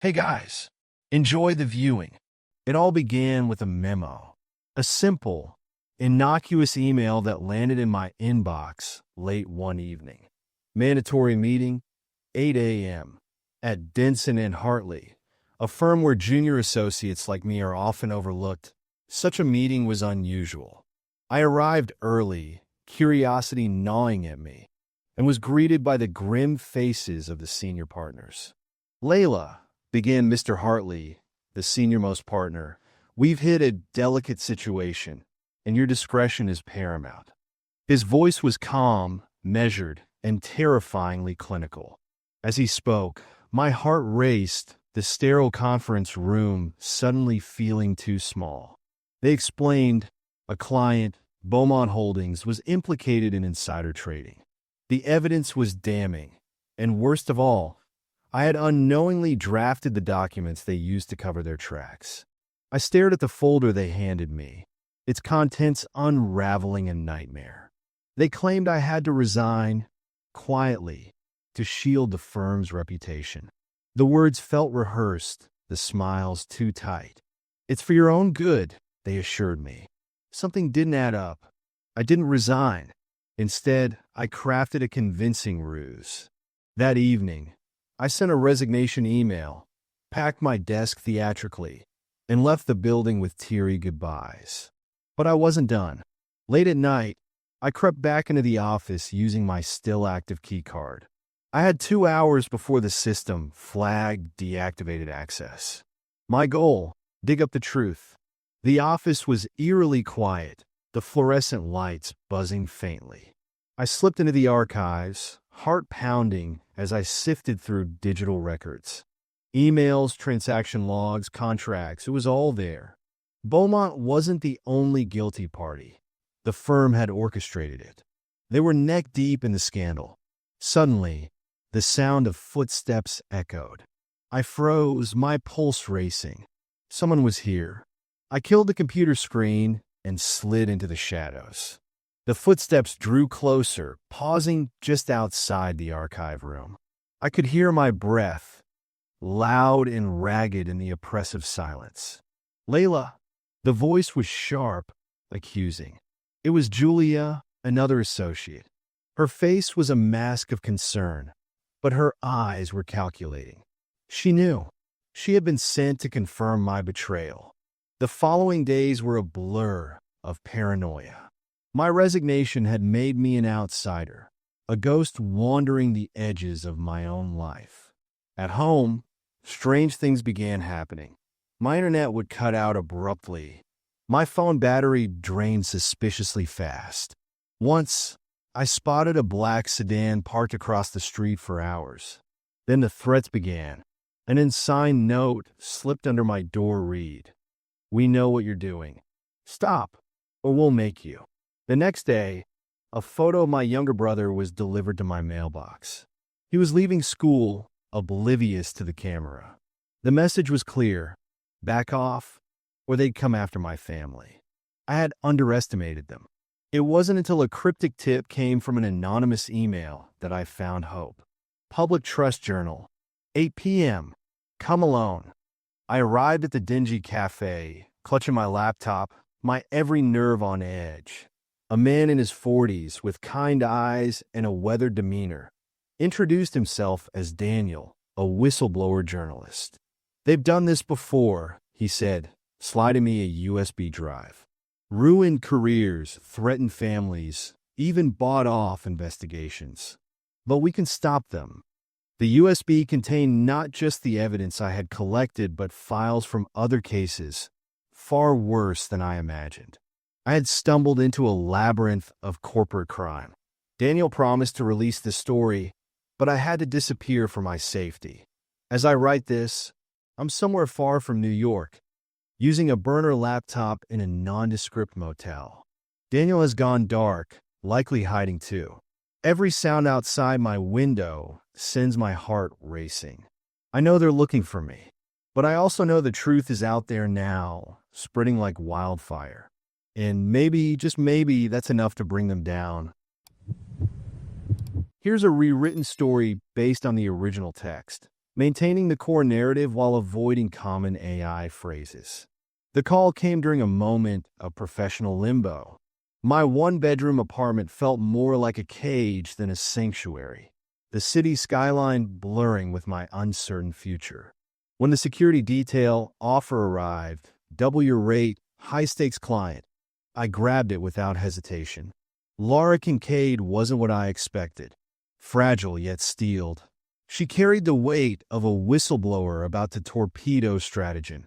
Hey guys, enjoy the viewing. It all began with a memo, a simple, innocuous email that landed in my inbox late one evening. Mandatory meeting, 8 a.m. at Denson and Hartley, a firm where junior associates like me are often overlooked. Such a meeting was unusual. I arrived early, curiosity gnawing at me, and was greeted by the grim faces of the senior partners. "Layla," began Mr. Hartley, the senior-most partner, "we've hit a delicate situation, and your discretion is paramount." His voice was calm, measured, and terrifyingly clinical. As he spoke, my heart raced, the sterile conference room suddenly feeling too small. They explained a client, Beaumont Holdings, was implicated in insider trading. The evidence was damning, and worst of all, I had unknowingly drafted the documents they used to cover their tracks. I stared at the folder they handed me, its contents unraveling a nightmare. They claimed I had to resign, quietly, to shield the firm's reputation. The words felt rehearsed, the smiles too tight. "It's for your own good," they assured me. Something didn't add up. I didn't resign. Instead, I crafted a convincing ruse. That evening, I sent a resignation email, packed my desk theatrically, and left the building with teary goodbyes. But I wasn't done. Late at night, I crept back into the office using my still-active keycard. I had 2 hours before the system flagged deactivated access. My goal: dig up the truth. The office was eerily quiet, the fluorescent lights buzzing faintly. I slipped into the archives, heart pounding as I sifted through digital records. Emails, transaction logs, contracts, it was all there. Beaumont wasn't the only guilty party. The firm had orchestrated it. They were neck deep in the scandal. Suddenly, the sound of footsteps echoed. I froze, my pulse racing. Someone was here. I killed the computer screen and slid into the shadows. The footsteps drew closer, pausing just outside the archive room. I could hear my breath, loud and ragged in the oppressive silence. "Layla." The voice was sharp, accusing. It was Julia, another associate. Her face was a mask of concern, but her eyes were calculating. She knew. She had been sent to confirm my betrayal. The following days were a blur of paranoia. My resignation had made me an outsider, a ghost wandering the edges of my own life. At home, strange things began happening. My internet would cut out abruptly. My phone battery drained suspiciously fast. Once, I spotted a black sedan parked across the street for hours. Then the threats began. An unsigned note slipped under my door read: "We know what you're doing. Stop, or we'll make you." The next day, a photo of my younger brother was delivered to my mailbox. He was leaving school, oblivious to the camera. The message was clear: back off, or they'd come after my family. I had underestimated them. It wasn't until a cryptic tip came from an anonymous email that I found hope. Public Trust Journal, 8 p.m. Come alone. I arrived at the dingy cafe, clutching my laptop, my every nerve on edge. A man in his 40s with kind eyes and a weathered demeanor introduced himself as Daniel, a whistleblower journalist. "They've done this before," he said, sliding me a USB drive. "Ruined careers, threatened families, even bought off investigations. But we can stop them." The USB contained not just the evidence I had collected, but files from other cases, far worse than I imagined. I had stumbled into a labyrinth of corporate crime. Daniel promised to release the story, but I had to disappear for my safety. As I write this, I'm somewhere far from New York, using a burner laptop in a nondescript motel. Daniel has gone dark, likely hiding too. Every sound outside my window sends my heart racing. I know they're looking for me, but I also know the truth is out there now, spreading like wildfire. And maybe, just maybe, that's enough to bring them down. Here's a rewritten story based on the original text. maintaining the core narrative while avoiding common AI phrases. The call came during a moment of professional limbo. My one-bedroom apartment felt more like a cage than a sanctuary, the city skyline blurring with my uncertain future. When the security detail offer arrived, double your rate, high-stakes client, I grabbed it without hesitation. Laura Kincaid wasn't what I expected. Fragile yet steeled. She carried the weight of a whistleblower about to torpedo Stratagen,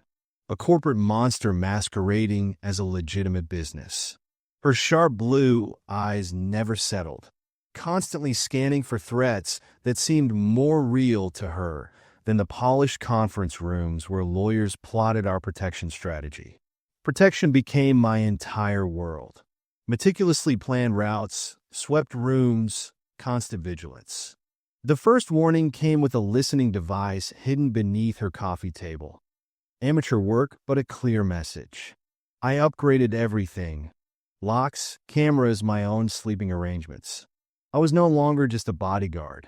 a corporate monster masquerading as a legitimate business. Her sharp blue eyes never settled, constantly scanning for threats that seemed more real to her than the polished conference rooms where lawyers plotted our protection strategy. Protection became my entire world. Meticulously planned routes, swept rooms, constant vigilance. The first warning came with a listening device hidden beneath her coffee table. Amateur work, but a clear message. I upgraded everything. Locks, cameras, my own sleeping arrangements. I was no longer just a bodyguard.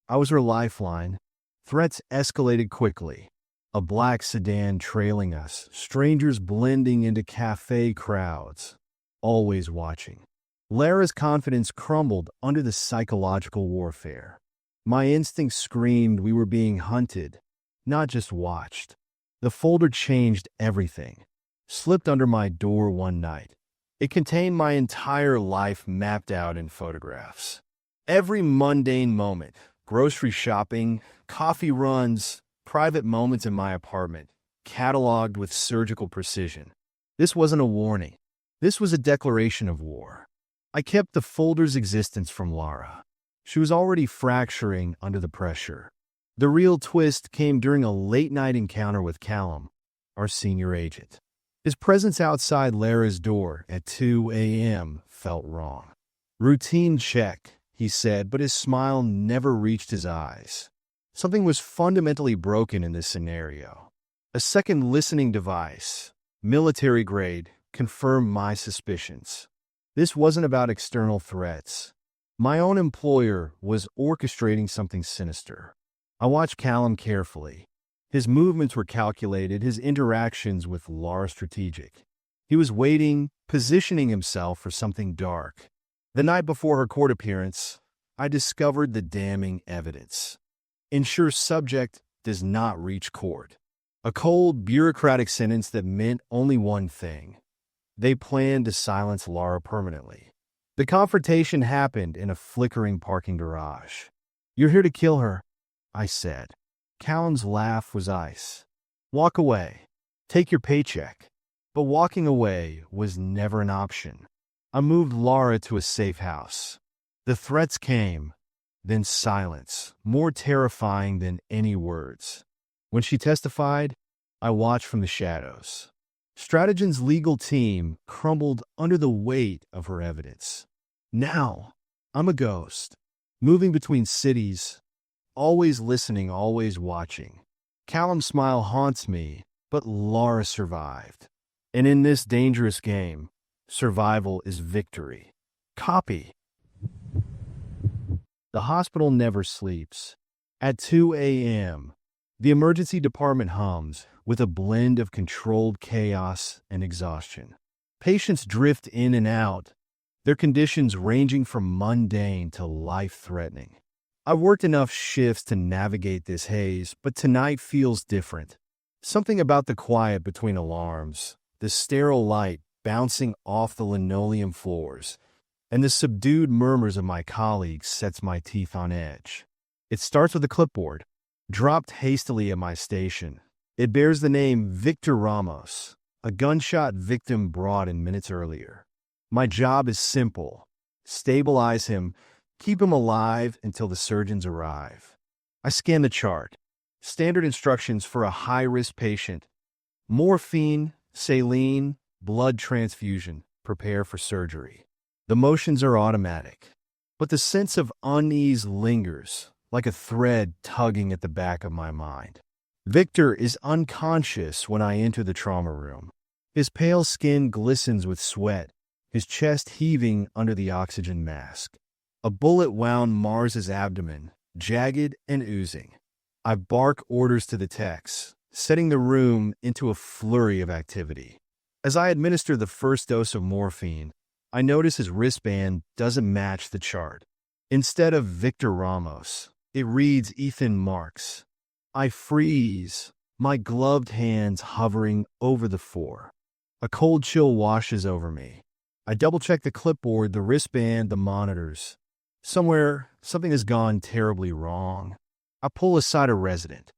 I was her lifeline. Threats escalated quickly. A black sedan trailing us, strangers blending into cafe crowds, always watching. Lara's confidence crumbled under the psychological warfare. My instincts screamed we were being hunted, not just watched. The folder changed everything. Slipped under my door one night. It contained my entire life mapped out in photographs. Every mundane moment, grocery shopping, coffee runs, private moments in my apartment, cataloged with surgical precision. This wasn't a warning. This was a declaration of war. I kept the folder's existence from Lara. She was already fracturing under the pressure. The real twist came during a late-night encounter with Callum, our senior agent. His presence outside Lara's door at 2 a.m. felt wrong. Routine check, he said, but his smile never reached his eyes. Something was fundamentally broken in this scenario. A second listening device, military grade, confirmed my suspicions. This wasn't about external threats. My own employer was orchestrating something sinister. I watched Callum carefully. His movements were calculated, his interactions with Lara strategic. He was waiting, positioning himself for something dark. The night before her court appearance, I discovered the damning evidence. Ensure subject does not reach court. A cold, bureaucratic sentence that meant only one thing. They planned to silence Lara permanently. The confrontation happened in a flickering parking garage. "You're here to kill her," I said. Callum's laugh was ice. "Walk away. Take your paycheck." But walking away was never an option. I moved Lara to a safe house. The threats came, then silence, more terrifying than any words. When she testified, I watched from the shadows. Stratagen's legal team crumbled under the weight of her evidence. Now, I'm a ghost, moving between cities, always listening, always watching. Callum's smile haunts me, but Lara survived. And in this dangerous game, survival is victory. Copy. The hospital never sleeps. At 2 a.m., the emergency department hums with a blend of controlled chaos and exhaustion. Patients drift in and out, their conditions ranging from mundane to life-threatening. I've worked enough shifts to navigate this haze, but tonight feels different. Something about the quiet between alarms, the sterile light bouncing off the linoleum floors, and the subdued murmurs of my colleagues sets my teeth on edge. It starts with a clipboard, dropped hastily at my station. It bears the name Victor Ramos, a gunshot victim brought in minutes earlier. My job is simple: stabilize him, keep him alive until the surgeons arrive. I scan the chart. Standard instructions for a high-risk patient: morphine, saline, blood transfusion, prepare for surgery. The motions are automatic, but the sense of unease lingers, like a thread tugging at the back of my mind. Victor is unconscious when I enter the trauma room. His pale skin glistens with sweat, his chest heaving under the oxygen mask. A bullet wound mars his abdomen, jagged and oozing. I bark orders to the techs, setting the room into a flurry of activity. As I administer the first dose of morphine, I notice his wristband doesn't match the chart. Instead of Victor Ramos, it reads Ethan Marks. I freeze, my gloved hands hovering over the 4. A cold chill washes over me. I double-check the clipboard, the wristband, the monitors. Somewhere, something has gone terribly wrong. I pull aside a resident.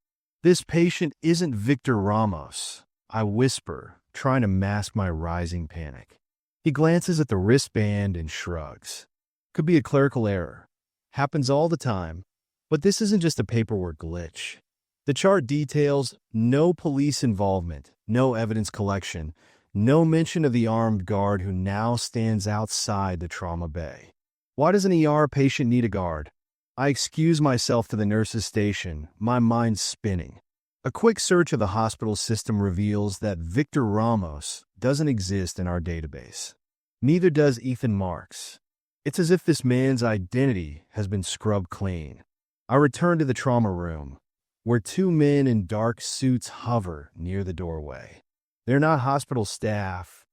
This patient isn't Victor Ramos, I whisper, trying to mask my rising panic. He glances at the wristband and shrugs. Could be a clerical error. Happens all the time. But this isn't just a paperwork glitch. The chart details no police involvement, no evidence collection, no mention of the armed guard who now stands outside the trauma bay. Why does an ER patient need a guard? I excuse myself to the nurse's station, my mind spinning. A quick search of the hospital system reveals that Victor Ramos doesn't exist in our database. Neither does Ethan Marks. It's as if this man's identity has been scrubbed clean. I return to the trauma room, where 2 men in dark suits hover near the doorway. They're not hospital staff.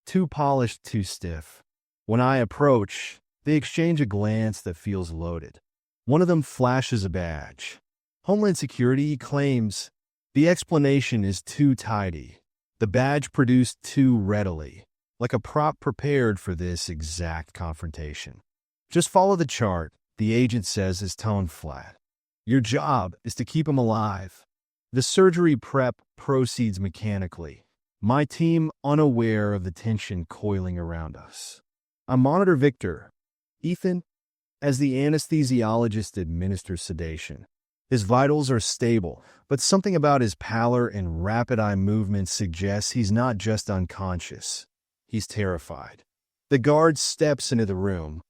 Too polished, too stiff. When I approach, they exchange a glance that feels loaded. One of them flashes a badge. Homeland Security claims the explanation is too tidy. The badge produced too readily, like a prop prepared for this exact confrontation. Just follow the chart, the agent says, his tone flat. Your job is to keep him alive. The surgery prep proceeds mechanically, my team unaware of the tension coiling around us. I monitor Victor. Ethan, as the anesthesiologist administers sedation. His vitals are stable, but something about his pallor and rapid eye movements suggests he's not just unconscious. He's terrified. The guard steps into the room,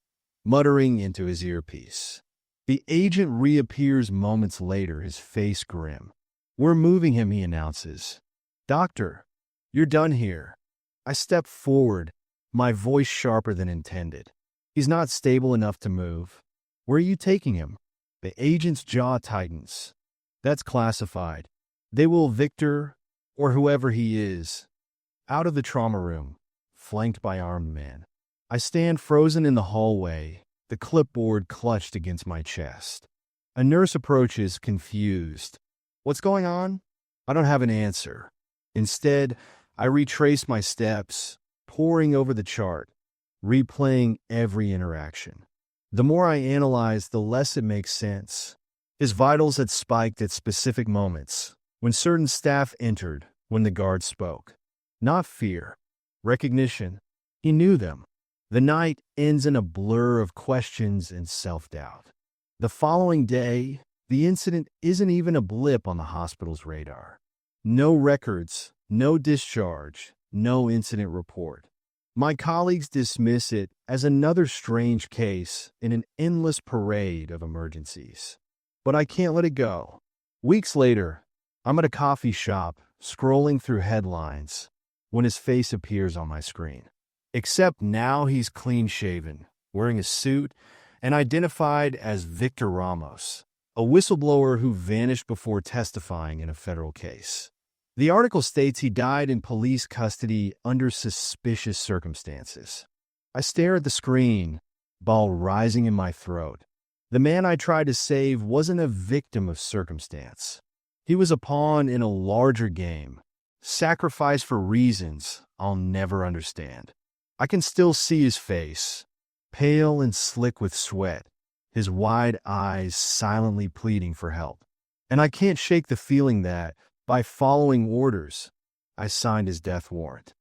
muttering into his earpiece. The agent reappears moments later, his face grim. We're moving him, he announces. Doctor, you're done here. I step forward, my voice sharper than intended. He's not stable enough to move. Where are you taking him? The agent's jaw tightens. That's classified. They will Victor, or whoever he is, out of the trauma room, flanked by armed men. I stand frozen in the hallway, the clipboard clutched against my chest. A nurse approaches, confused. What's going on? I don't have an answer. Instead, I retrace my steps, poring over the chart, replaying every interaction. The more I analyze, the less it makes sense. His vitals had spiked at specific moments, when certain staff entered, when the guard spoke. Not fear. Recognition. He knew them. The night ends in a blur of questions and self-doubt. The following day, the incident isn't even a blip on the hospital's radar. No records, no discharge, no incident report. My colleagues dismiss it as another strange case in an endless parade of emergencies. But I can't let it go. Weeks later, I'm at a coffee shop, scrolling through headlines, when his face appears on my screen. Except now he's clean-shaven, wearing a suit, and identified as Victor Ramos, a whistleblower who vanished before testifying in a federal case. The article states he died in police custody under suspicious circumstances. I stare at the screen, ball rising in my throat. The man I tried to save wasn't a victim of circumstance. He was a pawn in a larger game, sacrificed for reasons I'll never understand. I can still see his face, pale and slick with sweat, his wide eyes silently pleading for help. And I can't shake the feeling that, by following orders, I signed his death warrant.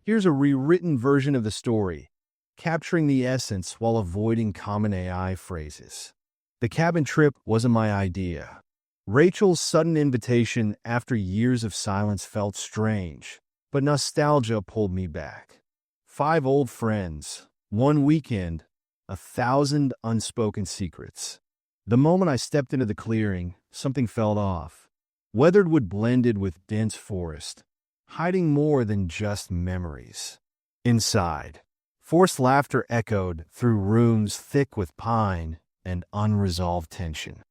Here's a rewritten version of the story, capturing the essence while avoiding common AI phrases. The cabin trip wasn't my idea. Rachel's sudden invitation after years of silence felt strange, but nostalgia pulled me back. 5 old friends, 1 weekend, 1,000 unspoken secrets. The moment I stepped into the clearing, something felt off. Weathered blended with dense forest, hiding more than just memories. Inside, forced laughter echoed through rooms thick with pine and unresolved tension.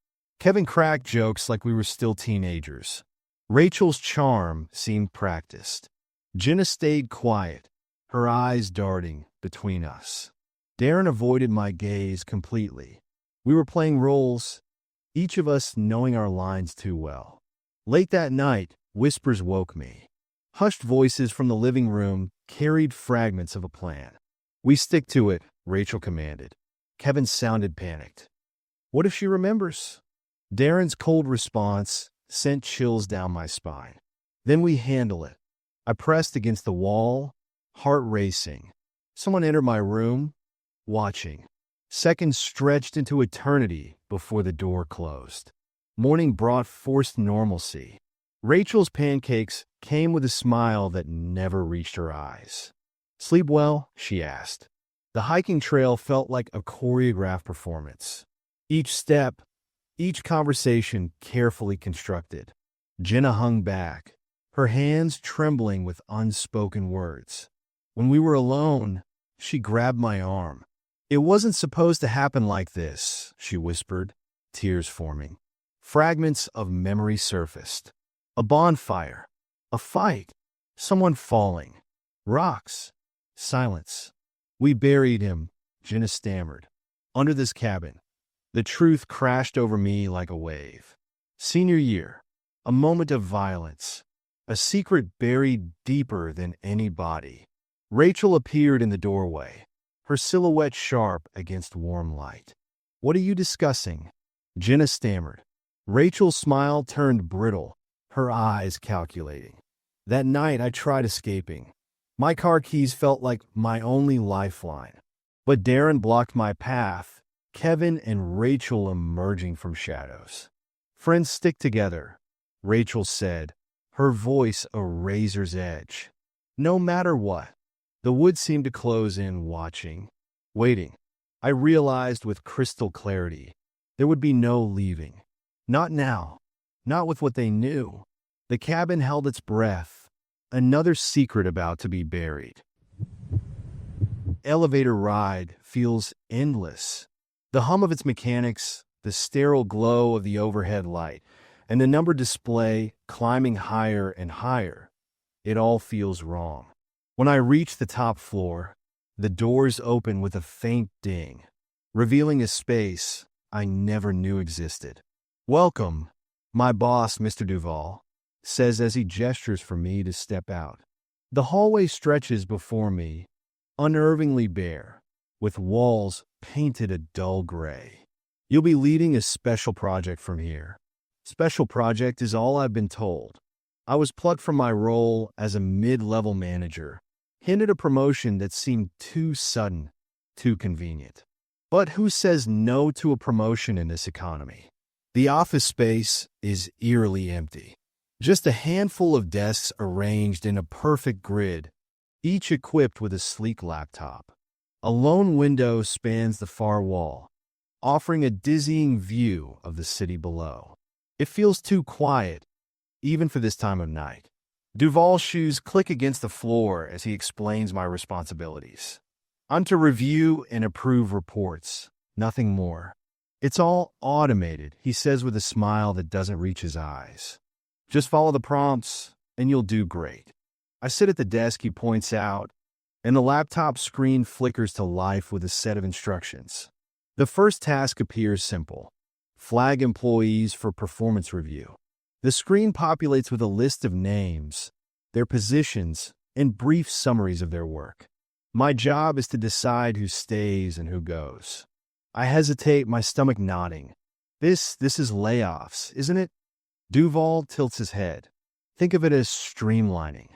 Kevin cracked jokes like we were still teenagers. Rachel's charm seemed practiced. Jenna stayed quiet, her eyes darting between us. Darren avoided my gaze completely. We were playing roles, each of us knowing our lines too well. Late that night, whispers woke me. Hushed voices from the living room carried fragments of a plan. "We stick to it," Rachel commanded. Kevin sounded panicked. "What if she remembers?" Darren's cold response sent chills down my spine. "Then we handle it." I pressed against the wall, heart racing. Someone entered my room, watching. Seconds stretched into eternity before the door closed. Morning brought forced normalcy. Rachel's pancakes came with a smile that never reached her eyes. "Sleep well?" she asked. The hiking trail felt like a choreographed performance. Each step, each conversation carefully constructed. Jenna hung back, her hands trembling with unspoken words. When we were alone, she grabbed my arm. "It wasn't supposed to happen like this," she whispered, tears forming. Fragments of memory surfaced. A bonfire, a fight, someone falling, rocks, silence. "We buried him," Jenna stammered, "under this cabin." The truth crashed over me like a wave. Senior year, a moment of violence, a secret buried deeper than any body. Rachel appeared in the doorway, her silhouette sharp against warm light. "What are you discussing?" Jenna stammered. Rachel's smile turned brittle, her eyes calculating. "That night I tried escaping. My car keys felt like my only lifeline. But Darren blocked my path, Kevin and Rachel emerging from shadows. Friends stick together," Rachel said, her voice a razor's edge. "No matter what." The woods seemed to close in, watching, waiting. I realized with crystal clarity there would be no leaving. Not now, not with what they knew. The cabin held its breath, another secret about to be buried. Elevator ride feels endless. The hum of its mechanics, the sterile glow of the overhead light, and the number display climbing higher and higher. It all feels wrong. When I reach the top floor, the doors open with a faint ding, revealing a space I never knew existed. "Welcome," my boss, Mr. Duval, says as he gestures for me to step out. The hallway stretches before me, unnervingly bare, with walls painted a dull gray. "You'll be leading a special project from here." Special project is all I've been told. I was plucked from my role as a mid-level manager, hinted a promotion that seemed too sudden, too convenient. But who says no to a promotion in this economy? The office space is eerily empty. Just a handful of desks arranged in a perfect grid, each equipped with a sleek laptop. A lone window spans the far wall, offering a dizzying view of the city below. It feels too quiet, even for this time of night. Duval's shoes click against the floor as he explains my responsibilities. I'm to review and approve reports, nothing more. "It's all automated," he says with a smile that doesn't reach his eyes. "Just follow the prompts, and you'll do great." I sit at the desk he points out, and the laptop screen flickers to life with a set of instructions. The first task appears simple: flag employees for performance review. The screen populates with a list of names, their positions, and brief summaries of their work. My job is to decide who stays and who goes. I hesitate, my stomach nodding. This is layoffs, isn't it? Duval tilts his head. "Think of it as streamlining.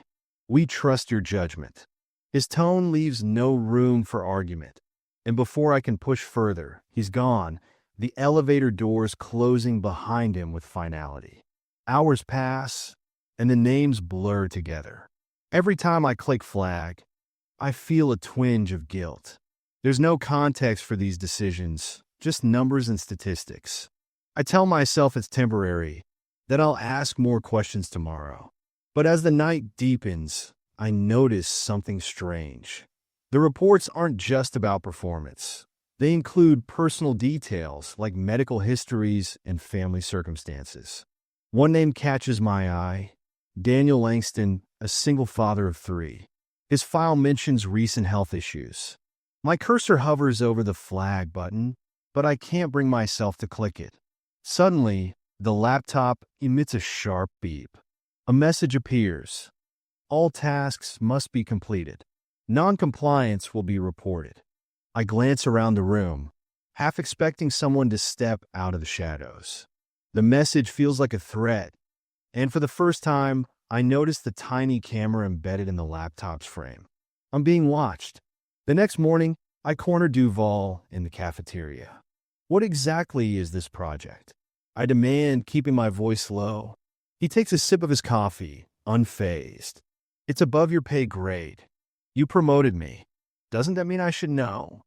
We trust your judgment." His tone leaves no room for argument. And before I can push further, he's gone, the elevator doors closing behind him with finality. Hours pass, and the names blur together. Every time I click flag, I feel a twinge of guilt. There's no context for these decisions, just numbers and statistics. I tell myself it's temporary, that I'll ask more questions tomorrow. But as the night deepens, I notice something strange. The reports aren't just about performance. They include personal details like medical histories and family circumstances. One name catches my eye: Daniel Langston, a single father of 3. His file mentions recent health issues. My cursor hovers over the flag button, but I can't bring myself to click it. Suddenly, the laptop emits a sharp beep. A message appears. All tasks must be completed. Non-compliance will be reported. I glance around the room, half expecting someone to step out of the shadows. The message feels like a threat, and for the first time, I notice the tiny camera embedded in the laptop's frame. I'm being watched. The next morning, I corner Duval in the cafeteria. "What exactly is this project?" I demand, keeping my voice low. He takes a sip of his coffee, unfazed. "It's above your pay grade. You promoted me. Doesn't that mean I should know?"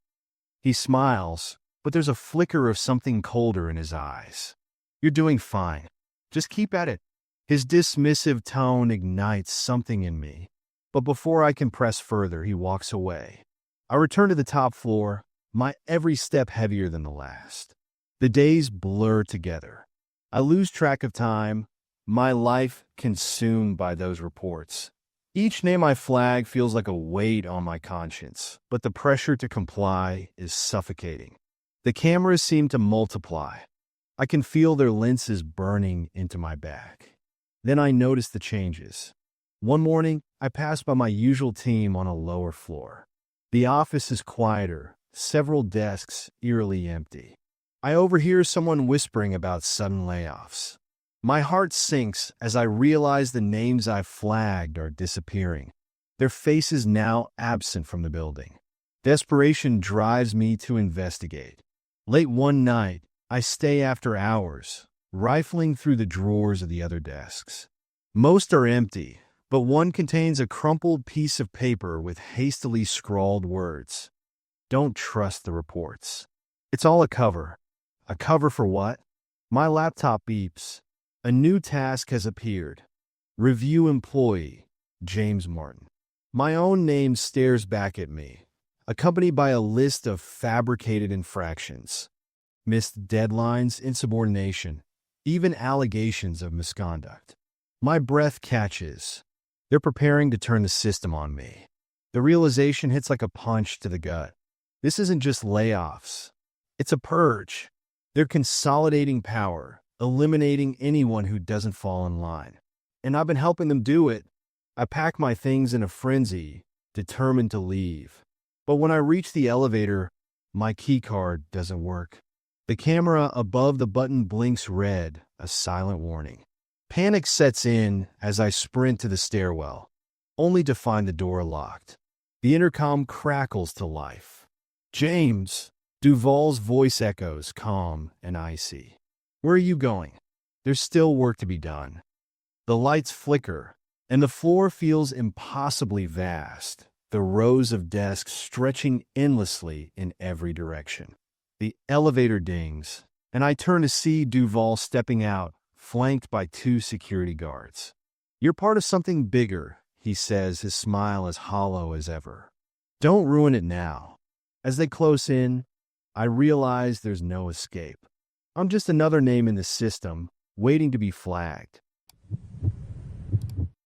He smiles, but there's a flicker of something colder in his eyes. "You're doing fine. Just keep at it." His dismissive tone ignites something in me, but before I can press further, he walks away. I return to the top floor, my every step heavier than the last. The days blur together. I lose track of time, my life consumed by those reports. Each name I flag feels like a weight on my conscience, but the pressure to comply is suffocating. The cameras seem to multiply. I can feel their lenses burning into my back. Then I notice the changes. One morning, I pass by my usual team on a lower floor. The office is quieter, several desks eerily empty. I overhear someone whispering about sudden layoffs. My heart sinks as I realize the names I've flagged are disappearing, their faces now absent from the building. Desperation drives me to investigate. Late one night, I stay after hours, rifling through the drawers of the other desks. Most are empty, but one contains a crumpled piece of paper with hastily scrawled words. "Don't trust the reports." It's all a cover. A cover for what? My laptop beeps. A new task has appeared. Review employee, James Martin. My own name stares back at me, accompanied by a list of fabricated infractions. Missed deadlines, insubordination, even allegations of misconduct. My breath catches. They're preparing to turn the system on me. The realization hits like a punch to the gut. This isn't just layoffs. It's a purge. They're consolidating power, eliminating anyone who doesn't fall in line. And I've been helping them do it. I pack my things in a frenzy, determined to leave. But when I reach the elevator, my keycard doesn't work. The camera above the button blinks red, a silent warning. Panic sets in as I sprint to the stairwell, only to find the door locked. The intercom crackles to life. "James!" Duval's voice echoes, calm and icy. "Where are you going?" There's still work to be done. The lights flicker, and the floor feels impossibly vast, the rows of desks stretching endlessly in every direction. The elevator dings, and I turn to see Duval stepping out, flanked by 2 security guards. "You're part of something bigger," he says, his smile as hollow as ever. "Don't ruin it now." As they close in, I realize there's no escape. I'm just another name in the system, waiting to be flagged.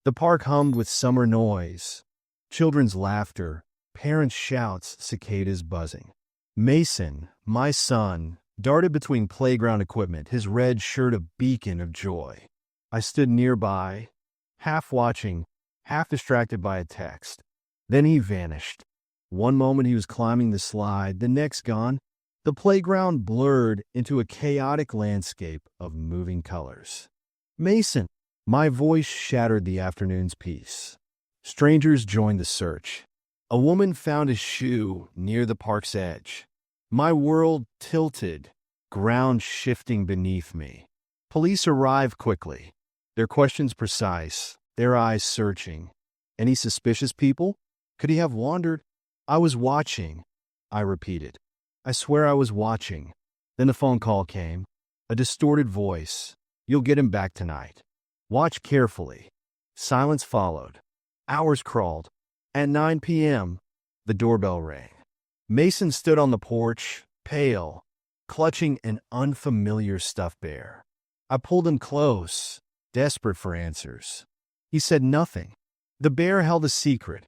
The park hummed with summer noise, children's laughter, parents' shouts, cicadas buzzing. Mason, my son, darted between playground equipment, his red shirt a beacon of joy. I stood nearby, half watching, half distracted by a text. Then he vanished. One moment he was climbing the slide, the next gone. The playground blurred into a chaotic landscape of moving colors. "Mason!" My voice shattered the afternoon's peace. Strangers joined the search. A woman found his shoe near the park's edge. My world tilted, ground shifting beneath me. Police arrived quickly, their questions precise, their eyes searching. "Any suspicious people? Could he have wandered?" "I was watching," I repeated. "I swear I was watching." Then a phone call came. A distorted voice. "You'll get him back tonight. Watch carefully." Silence followed. Hours crawled. At 9 p.m., the doorbell rang. Mason stood on the porch, pale, clutching an unfamiliar stuffed bear. I pulled him close, desperate for answers. He said nothing. The bear held a secret,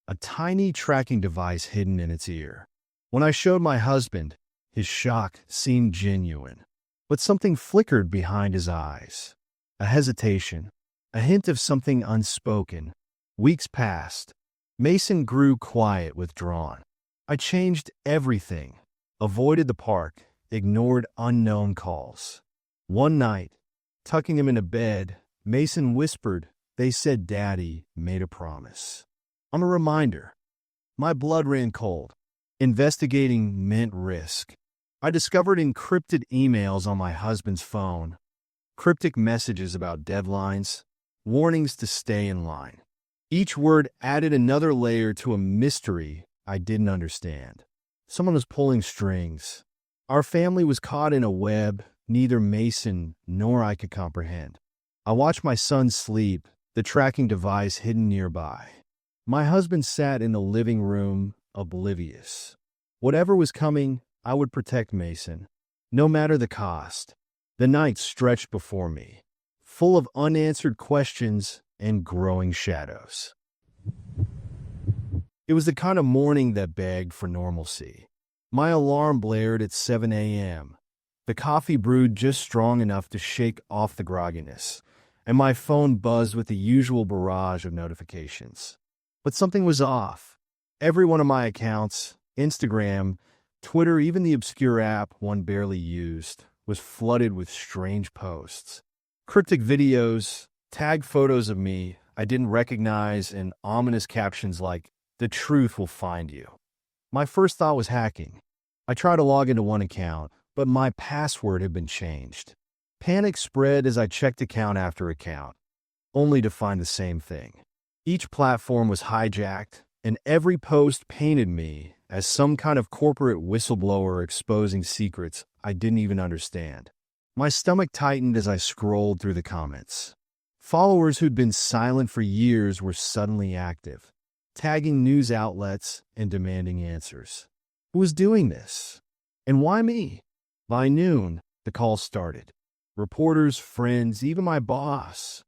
a tiny tracking device hidden in its ear. When I showed my husband, his shock seemed genuine. But something flickered behind his eyes. A hesitation, a hint of something unspoken. Weeks passed. Mason grew quiet, withdrawn. I changed everything, avoided the park, ignored unknown calls. One night, tucking him into bed, Mason whispered, "They said Daddy made a promise." I'm a reminder. My blood ran cold. Investigating meant risk. I discovered encrypted emails on my husband's phone, cryptic messages about deadlines, warnings to stay in line. Each word added another layer to a mystery I didn't understand. Someone was pulling strings. Our family was caught in a web neither Mason nor I could comprehend. I watched my son sleep, the tracking device hidden nearby. My husband sat in the living room, oblivious. Whatever was coming, I would protect Mason, no matter the cost. The night stretched before me, full of unanswered questions and growing shadows. It was the kind of morning that begged for normalcy. My alarm blared at 7 a.m. The coffee brewed just strong enough to shake off the grogginess, and my phone buzzed with the usual barrage of notifications. But something was off. Every one of my accounts, Instagram, Twitter, even the obscure app one barely used, was flooded with strange posts. Cryptic videos, tagged photos of me I didn't recognize, and ominous captions like, "The truth will find you." My first thought was hacking. I tried to log into one account, but my password had been changed. Panic spread as I checked account after account, only to find the same thing. Each platform was hijacked, and every post painted me as some kind of corporate whistleblower exposing secrets I didn't even understand. My stomach tightened as I scrolled through the comments. Followers who'd been silent for years were suddenly active, tagging news outlets and demanding answers. Who was doing this? And why me? By noon, the calls started. Reporters, friends, even my boss,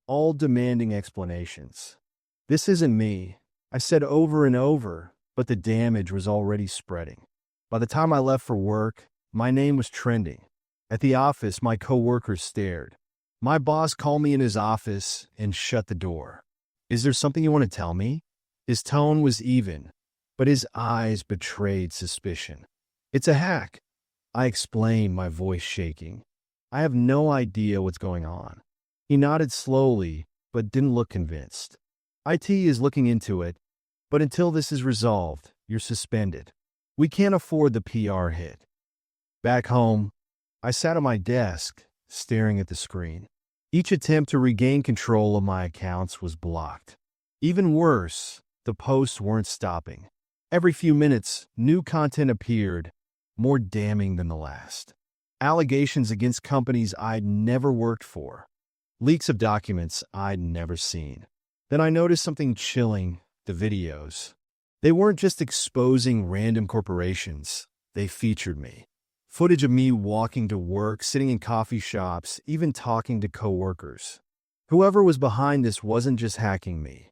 all demanding explanations. "This isn't me," I said over and over, but the damage was already spreading. By the time I left for work, my name was trending. At the office, my coworkers stared. My boss called me in his office and shut the door. "Is there something you want to tell me?" His tone was even, but his eyes betrayed suspicion. "It's a hack," I explained, my voice shaking. "I have no idea what's going on." He nodded slowly, but didn't look convinced. "IT is looking into it, but until this is resolved, you're suspended. We can't afford the PR hit." Back home, I sat at my desk, staring at the screen. Each attempt to regain control of my accounts was blocked. Even worse, the posts weren't stopping. Every few minutes, new content appeared, more damning than the last. Allegations against companies I'd never worked for. Leaks of documents I'd never seen. Then I noticed something chilling: the videos. They weren't just exposing random corporations, they featured me. Footage of me walking to work, sitting in coffee shops, even talking to coworkers. Whoever was behind this wasn't just hacking me.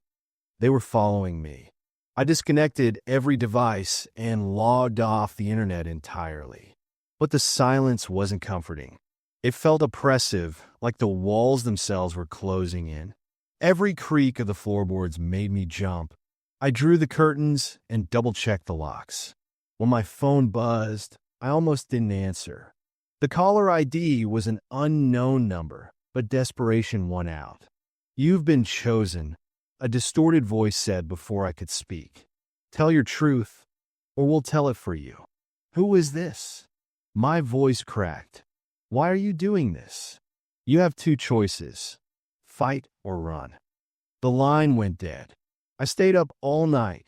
They were following me. I disconnected every device and logged off the internet entirely. But the silence wasn't comforting. It felt oppressive, like the walls themselves were closing in. Every creak of the floorboards made me jump. I drew the curtains and double-checked the locks. When my phone buzzed, I almost didn't answer. The caller ID was an unknown number, but desperation won out. "You've been chosen," a distorted voice said before I could speak. "Tell your truth, or we'll tell it for you." "Who is this?" My voice cracked. "Why are you doing this? You have two choices: fight or run." The line went dead. I stayed up all night,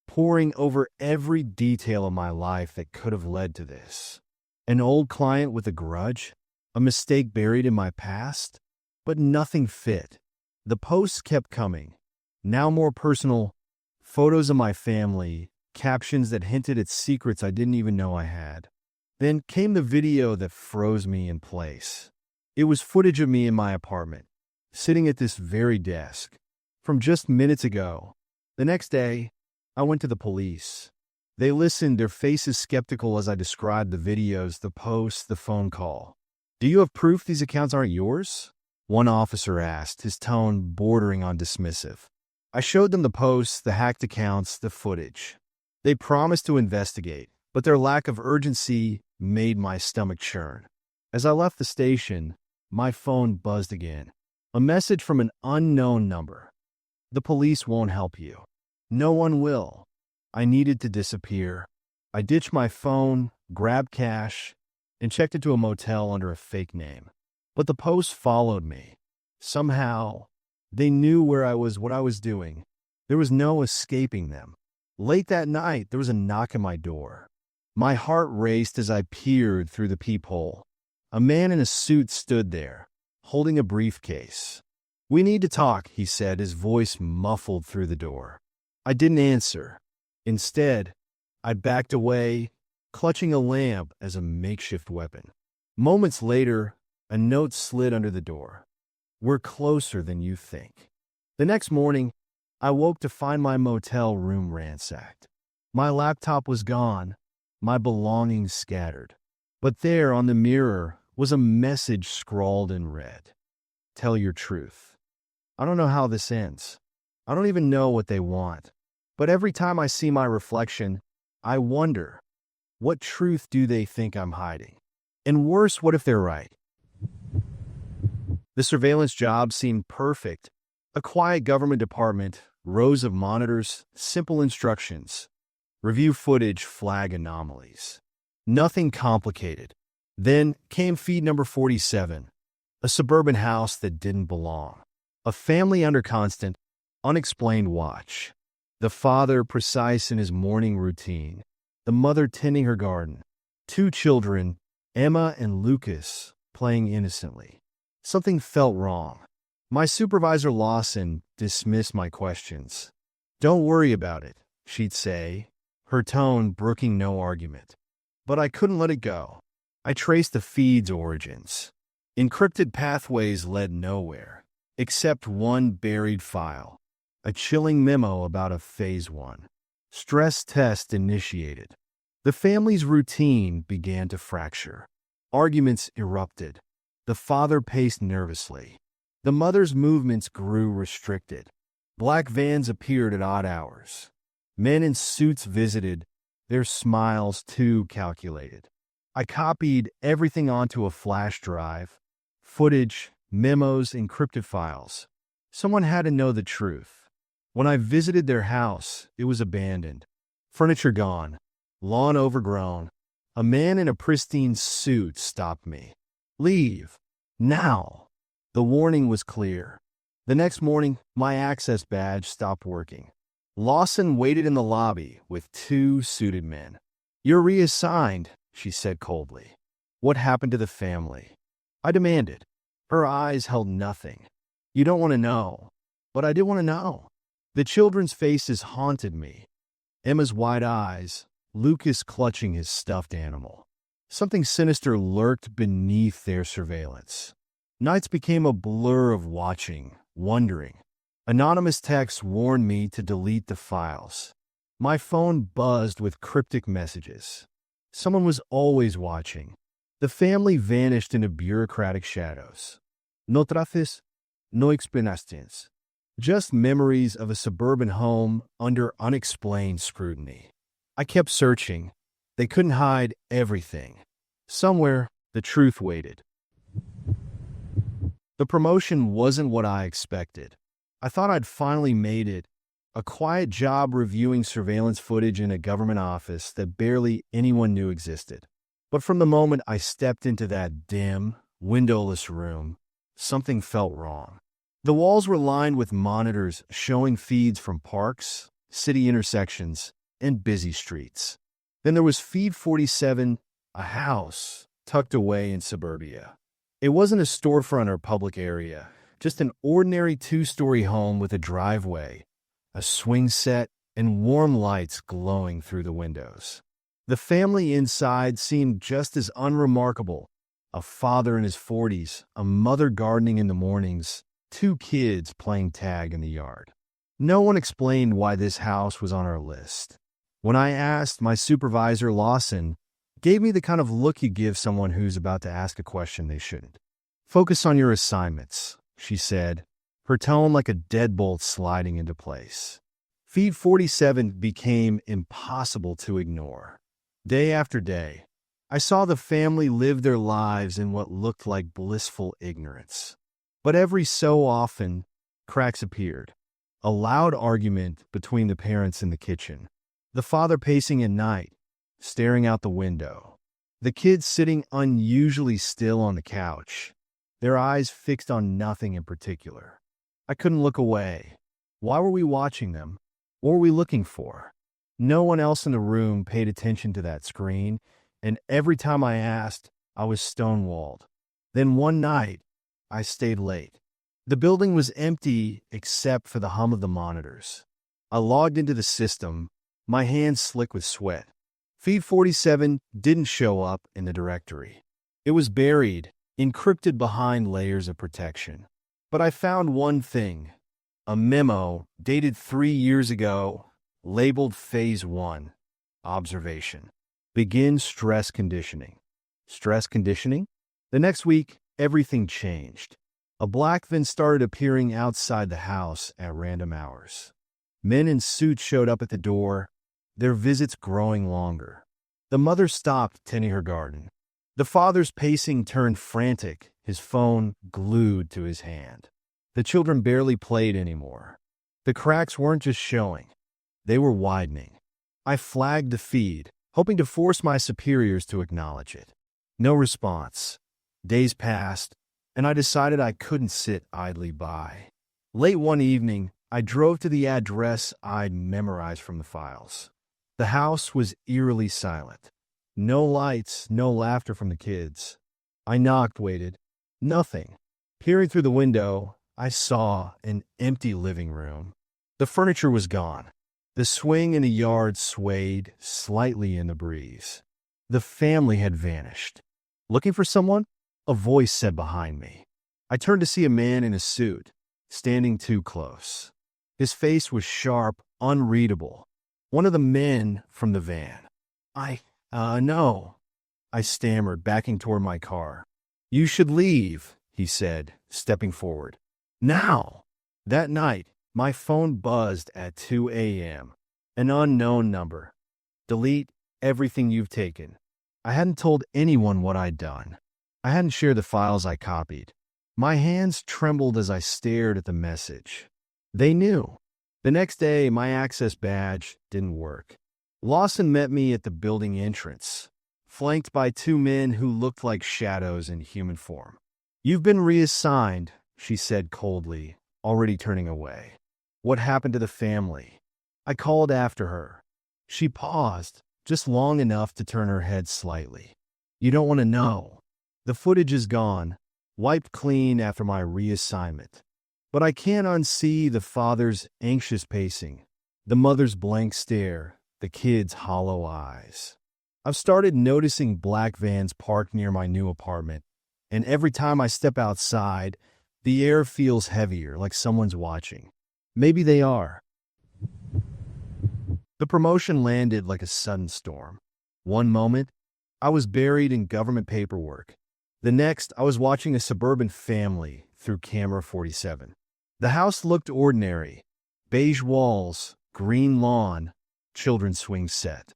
poring over every detail of my life that could have led to this. An old client with a grudge? A mistake buried in my past? But nothing fit. The posts kept coming, now more personal, photos of my family, captions that hinted at secrets I didn't even know I had. Then came the video that froze me in place. It was footage of me in my apartment, sitting at this very desk, from just minutes ago. The next day, I went to the police. They listened, their faces skeptical as I described the videos, the posts, the phone call. "Do you have proof these accounts aren't yours?" one officer asked, his tone bordering on dismissive. I showed them the posts, the hacked accounts, the footage. They promised to investigate, but their lack of urgency made my stomach churn. As I left the station, my phone buzzed again. A message from an unknown number. "The police won't help you. No one will." I needed to disappear. I ditched my phone, grabbed cash, and checked into a motel under a fake name. But the posts followed me. Somehow, they knew where I was, what I was doing. There was no escaping them. Late that night, there was a knock at my door. My heart raced as I peered through the peephole. A man in a suit stood there, holding a briefcase. "We need to talk," he said, his voice muffled through the door. I didn't answer. Instead, I backed away, clutching a lamp as a makeshift weapon. Moments later, a note slid under the door. "We're closer than you think." The next morning, I woke to find my motel room ransacked. My laptop was gone, my belongings scattered. But there on the mirror was a message scrawled in red. "Tell your truth." I don't know how this ends. I don't even know what they want. But every time I see my reflection, I wonder, what truth do they think I'm hiding? And worse, what if they're right? The surveillance job seemed perfect. A quiet government department, rows of monitors, simple instructions. Review footage, flag anomalies. Nothing complicated. Then came feed number 47, a suburban house that didn't belong. A family under constant, unexplained watch. The father precise in his morning routine. The mother tending her garden. 2 children, Emma and Lucas, playing innocently. Something felt wrong. My supervisor, Lawson, dismissed my questions. "Don't worry about it," she'd say, her tone brooking no argument. But I couldn't let it go. I traced the feed's origins. Encrypted pathways led nowhere, except one buried file. A chilling memo about a Phase 1. Stress test initiated. The family's routine began to fracture. Arguments erupted. The father paced nervously. The mother's movements grew restricted. Black vans appeared at odd hours. Men in suits visited, their smiles too calculated. I copied everything onto a flash drive. Footage, memos, encrypted files. Someone had to know the truth. When I visited their house, it was abandoned. Furniture gone. Lawn overgrown. A man in a pristine suit stopped me. "Leave. Now." The warning was clear. The next morning, my access badge stopped working. Lawson waited in the lobby with 2 suited men. "You're reassigned," she said coldly. "What happened to the family?" I demanded. Her eyes held nothing. "You don't want to know." But I did want to know. The children's faces haunted me. Emma's wide eyes, Lucas clutching his stuffed animal. Something sinister lurked beneath their surveillance. Nights became a blur of watching, wondering. Anonymous texts warned me to delete the files. My phone buzzed with cryptic messages. Someone was always watching. The family vanished into bureaucratic shadows. No traces, no explanaciones. Just memories of a suburban home under unexplained scrutiny. I kept searching. They couldn't hide everything. Somewhere, the truth waited. The promotion wasn't what I expected. I thought I'd finally made it. A quiet job reviewing surveillance footage in a government office that barely anyone knew existed. But from the moment I stepped into that dim, windowless room, something felt wrong. The walls were lined with monitors showing feeds from parks, city intersections, and busy streets. Then there was feed 47, a house tucked away in suburbia. It wasn't a storefront or public area, just an ordinary 2-story home with a driveway, a swing set, and warm lights glowing through the windows. The family inside seemed just as unremarkable. A father in his 40s, a mother gardening in the mornings, two kids playing tag in the yard. No one explained why this house was on our list. When I asked, my supervisor, Lawson, gave me the kind of look you give someone who's about to ask a question they shouldn't. "Focus on your assignments," she said, her tone like a deadbolt sliding into place. Feed 47 became impossible to ignore. Day after day, I saw the family live their lives in what looked like blissful ignorance. But every so often, cracks appeared. A loud argument between the parents in the kitchen. The father pacing at night, staring out the window. The kids sitting unusually still on the couch, their eyes fixed on nothing in particular. I couldn't look away. Why were we watching them? What were we looking for? No one else in the room paid attention to that screen, and every time I asked, I was stonewalled. Then one night, I stayed late. The building was empty except for the hum of the monitors. I logged into the system, my hands slick with sweat. Feed 47 didn't show up in the directory. It was buried, encrypted behind layers of protection. But I found one thing, a memo dated 3 years ago, labeled Phase 1, Observation. Begin stress conditioning. Stress conditioning? The next week, everything changed. A black van started appearing outside the house at random hours. Men in suits showed up at the door, their visits growing longer. The mother stopped tending her garden. The father's pacing turned frantic, his phone glued to his hand. The children barely played anymore. The cracks weren't just showing, they were widening. I flagged the feed, hoping to force my superiors to acknowledge it. No response. Days passed, and I decided I couldn't sit idly by. Late one evening, I drove to the address I'd memorized from the files. The house was eerily silent. No lights, no laughter from the kids. I knocked, waited. Nothing. Peering through the window, I saw an empty living room. The furniture was gone. The swing in the yard swayed slightly in the breeze. The family had vanished. "Looking for someone?" a voice said behind me. I turned to see a man in a suit, standing too close. His face was sharp, unreadable. One of the men from the van. No. I stammered, backing toward my car. "You should leave," he said, stepping forward. "Now." That night, my phone buzzed at 2 a.m. An unknown number. "Delete everything you've taken." I hadn't told anyone what I'd done. I hadn't shared the files I copied. My hands trembled as I stared at the message. They knew. The next day, my access badge didn't work. Lawson met me at the building entrance, flanked by two men who looked like shadows in human form. "You've been reassigned," she said coldly, already turning away. "What happened to the family?" I called after her. She paused, just long enough to turn her head slightly. "You don't want to know. The footage is gone, wiped clean after my reassignment. But I can't unsee the father's anxious pacing, the mother's blank stare, the kids' hollow eyes. I've started noticing black vans parked near my new apartment, and every time I step outside, the air feels heavier, like someone's watching. Maybe they are. The promotion landed like a sudden storm. One moment, I was buried in government paperwork. The next, I was watching a suburban family through camera 47. The house looked ordinary. Beige walls, green lawn, children's swing set.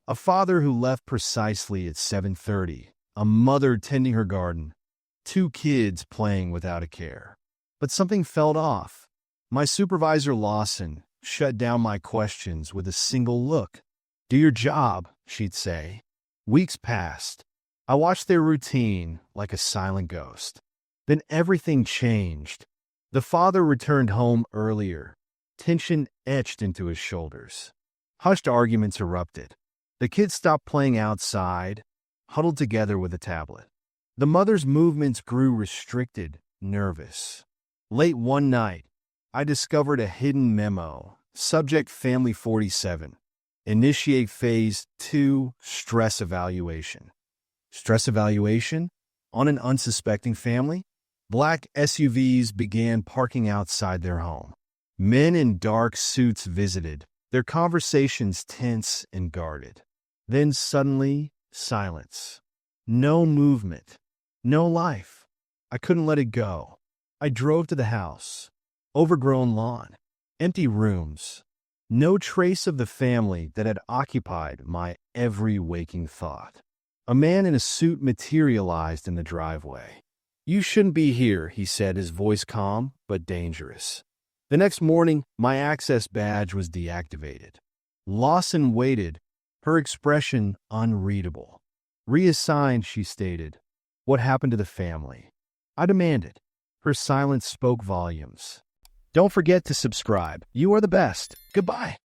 A father who left precisely at 7:30. A mother tending her garden. Two kids playing without a care. But something felt off. My supervisor, Lawson, shut down my questions with a single look. "Do your job," she'd say. Weeks passed. I watched their routine like a silent ghost. Then everything changed. The father returned home earlier, tension etched into his shoulders. Hushed arguments erupted. The kids stopped playing outside, huddled together with a tablet. The mother's movements grew restricted, nervous. Late one night, I discovered a hidden memo, subject Family 47. Initiate phase 2, stress evaluation. Stress evaluation? On an unsuspecting family? Black SUVs began parking outside their home. Men in dark suits visited, their conversations tense and guarded. Then suddenly, silence. No movement. No life. I couldn't let it go. I drove to the house. Overgrown lawn. Empty rooms. No trace of the family that had occupied my every waking thought. A man in a suit materialized in the driveway. "You shouldn't be here," he said, his voice calm but dangerous. The next morning, my access badge was deactivated. Lawson waited, her expression unreadable. "Reassigned," she stated. "What happened to the family?" I demanded. Her silence spoke volumes. Don't forget to subscribe. You are the best. Goodbye.